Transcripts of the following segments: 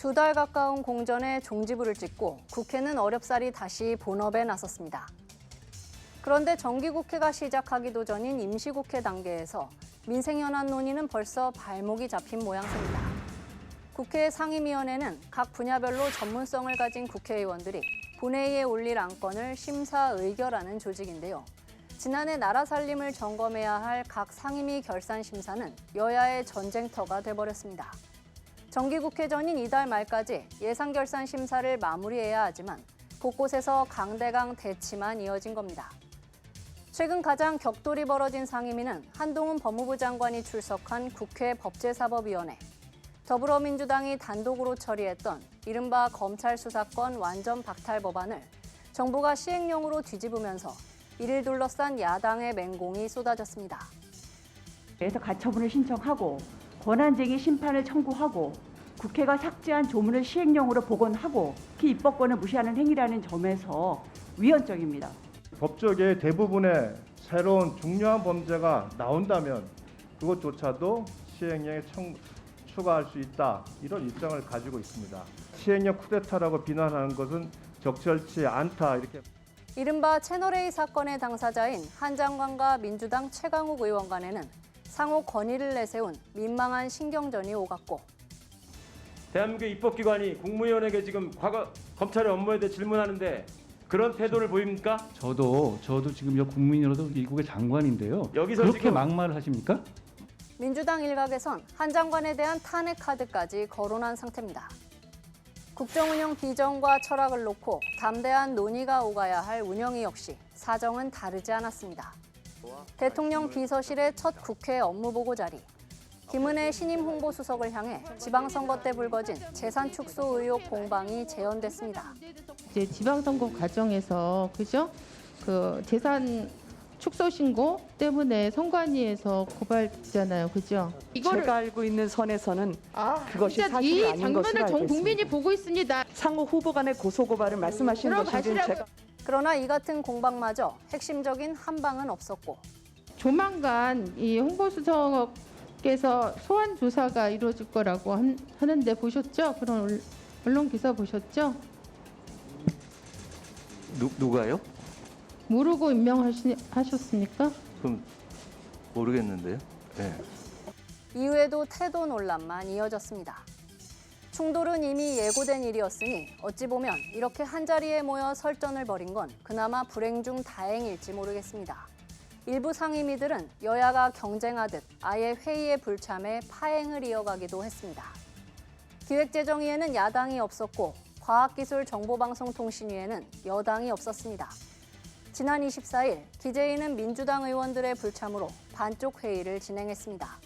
2달 가까운 공전에 종지부를 찍고 국회는 어렵사리 다시 본업에 나섰습니다. 그런데 정기국회가 시작하기도 전인 임시국회 단계에서 민생현안 논의는 벌써 발목이 잡힌 모양새입니다. 국회 상임위원회는 각 분야별로 전문성을 가진 국회의원들이 본회의에 올릴 안건을 심사 의결하는 조직인데요. 지난해 나라 살림을 점검해야 할 각 상임위 결산 심사는 여야의 전쟁터가 돼버렸습니다. 정기국회 전인 이달 말까지 예산결산 심사를 마무리해야 하지만 곳곳에서 강대강 대치만 이어진 겁니다. 최근 가장 격돌이 벌어진 상임위는 한동훈 법무부 장관이 출석한 국회 법제사법위원회, 더불어민주당이 단독으로 처리했던 이른바 검찰 수사권 완전 박탈 법안을 정부가 시행령으로 뒤집으면서 이를 둘러싼 야당의 맹공이 쏟아졌습니다. 그래서 가처분을 신청하고 권한쟁의 심판을 청구하고 국회가 삭제한 조문을 시행령으로 복원하고 그 입법권을 무시하는 행위라는 점에서 위헌적입니다. 법조계의 대부분의 새로운 중요한 범죄가 나온다면 그것조차도 시행령에 추가할 수 있다, 이런 입장을 가지고 있습니다. 시행령 쿠데타라고 비난하는 것은 적절치 않다, 이렇게. 이른바 채널A 사건의 당사자인 한 장관과 민주당 최강욱 의원 간에는 상호 건의를 내세운 민망한 신경전이 오갔고, 대한민국 입법기관이 국무위원에게 지금 과거 검찰의 업무에 대해 질문하는데 그런 태도를 보입니까? 저도 지금 국민으로도 미국의 장관인데요. 여기서 그렇게 지금 막말을 하십니까? 민주당 일각에선 한 장관에 대한 탄핵 카드까지 거론한 상태입니다. 국정운영 비전과 철학을 놓고 담대한 논의가 오가야 할 운영이 역시 사정은 다르지 않았습니다. 대통령 비서실의 첫 국회 업무보고 자리, 김은혜 신임 홍보수석을 향해 지방선거 때 불거진 재산 축소 의혹 공방이 재연됐습니다. 이제 지방선거 과정에서 그죠? 그 재산 축소 신고 때문에 선관위에서 고발했잖아요, 그죠? 제가 알고 있는 선에서는 그것이 진짜 사실이 이 아닌 것으로 장면을 알고 전 국민이 있습니다. 보고 있습니다. 상호 후보 간의 고소고발을 말씀하시는 것인지 제가 그러나 이 같은 공방마저 핵심적인 한방은 없었고, 조만간 이 홍보수석께서 소환 조사가 이루어질 거라고 하는데 보셨죠? 그런 언론 기사 보셨죠? 누가요? 모르고 임명하셨습니까? 그럼 모르겠는데요. 네. 이후에도 태도 논란만 이어졌습니다. 충돌은 이미 예고된 일이었으니 어찌 보면 이렇게 한자리에 모여 설전을 벌인 건 그나마 불행 중 다행일지 모르겠습니다. 일부 상임위들은 여야가 경쟁하듯 아예 회의에 불참해 파행을 이어가기도 했습니다. 기획재정위에는 야당이 없었고 과학기술정보방송통신위에는 여당이 없었습니다. 지난 24일 기재위는 민주당 의원들의 불참으로 반쪽 회의를 진행했습니다.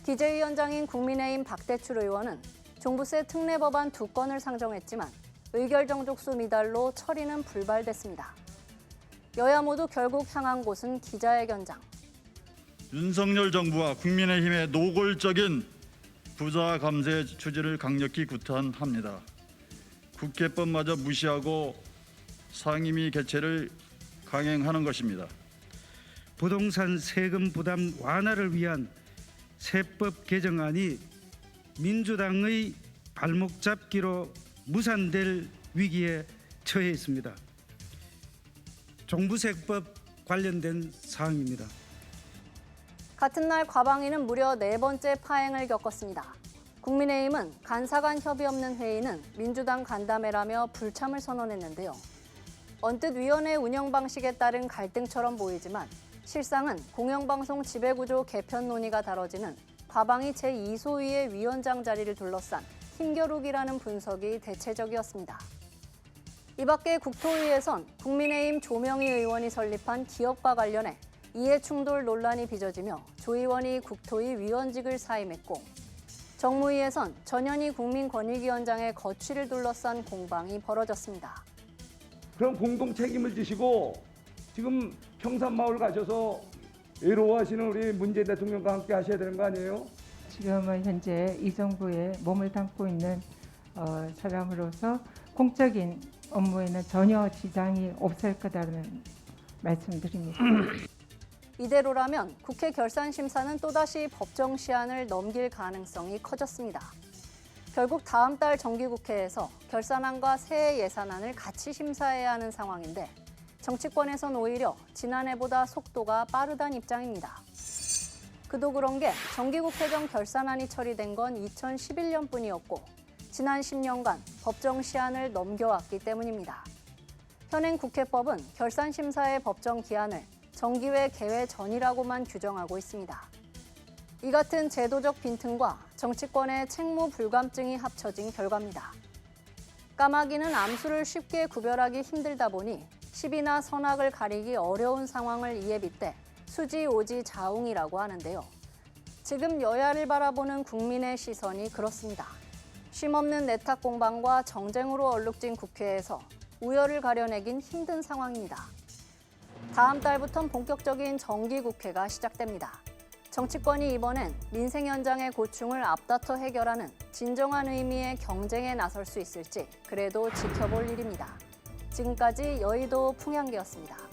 기재위원장인 국민의힘 박대출 의원은 종부세 특례 법안 2건을 상정했지만 의결 정족수 미달로 처리는 불발됐습니다. 여야 모두 결국 향한 곳은 기자회견장. 윤석열 정부와 국민의힘의 노골적인 부자 감세 추진을 강력히 구탄합니다. 국회법마저 무시하고 상임위 개최를 강행하는 것입니다. 부동산 세금 부담 완화를 위한 세법 개정안이 민주당의 발목 잡기로 무산될 위기에 처해 있습니다. 종부세법 관련된 사항입니다. 같은 날 과방위는 무려 4번째 파행을 겪었습니다. 국민의힘은 간사 간 협의 없는 회의는 민주당 간담회라며 불참을 선언했는데요. 언뜻 위원회 운영 방식에 따른 갈등처럼 보이지만 실상은 공영방송 지배구조 개편 논의가 다뤄지는 과방위 제2소위의 위원장 자리를 둘러싼 힘겨루기라는 분석이 대체적이었습니다. 이 밖에 국토위에선 국민의힘 조명희 의원이 설립한 기업과 관련해 이해충돌 논란이 빚어지며 조 의원이 국토위 위원직을 사임했고, 정무위에선 전현희 국민권익위원장의 거취를 둘러싼 공방이 벌어졌습니다. 그럼 공동 책임을 지시고 지금 평산마을 가셔서 외로워하시는 우리 문재인 대통령과 함께 하셔야 되는 거 아니에요? 지금은 현재 이 정부에 몸을 담고 있는 사람으로서 공적인 업무에는 전혀 지장이 없을 거다라는 말씀드립니다. 이대로라면 국회 결산심사는 또다시 법정 시한을 넘길 가능성이 커졌습니다. 결국 다음 달 정기국회에서 결산안과 새해 예산안을 같이 심사해야 하는 상황인데 정치권에선 오히려 지난해보다 속도가 빠르다는 입장입니다. 그도 그런 게 정기국회 전 결산안이 처리된 건 2011년뿐이었고 지난 10년간 법정 시한을 넘겨왔기 때문입니다. 현행 국회법은 결산심사의 법정 기한을 정기회 개회 전이라고만 규정하고 있습니다. 이 같은 제도적 빈틈과 정치권의 책무 불감증이 합쳐진 결과입니다. 까마귀는 암수를 쉽게 구별하기 힘들다 보니 시비나 선악을 가리기 어려운 상황을 이에 빗대 수지오지자웅이라고 하는데요. 지금 여야를 바라보는 국민의 시선이 그렇습니다. 쉼없는 내탁 공방과 정쟁으로 얼룩진 국회에서 우열을 가려내긴 힘든 상황입니다. 다음 달부터는 본격적인 정기국회가 시작됩니다. 정치권이 이번엔 민생 현장의 고충을 앞다퉈 해결하는 진정한 의미의 경쟁에 나설 수 있을지 그래도 지켜볼 일입니다. 지금까지 여의도 풍향기였습니다.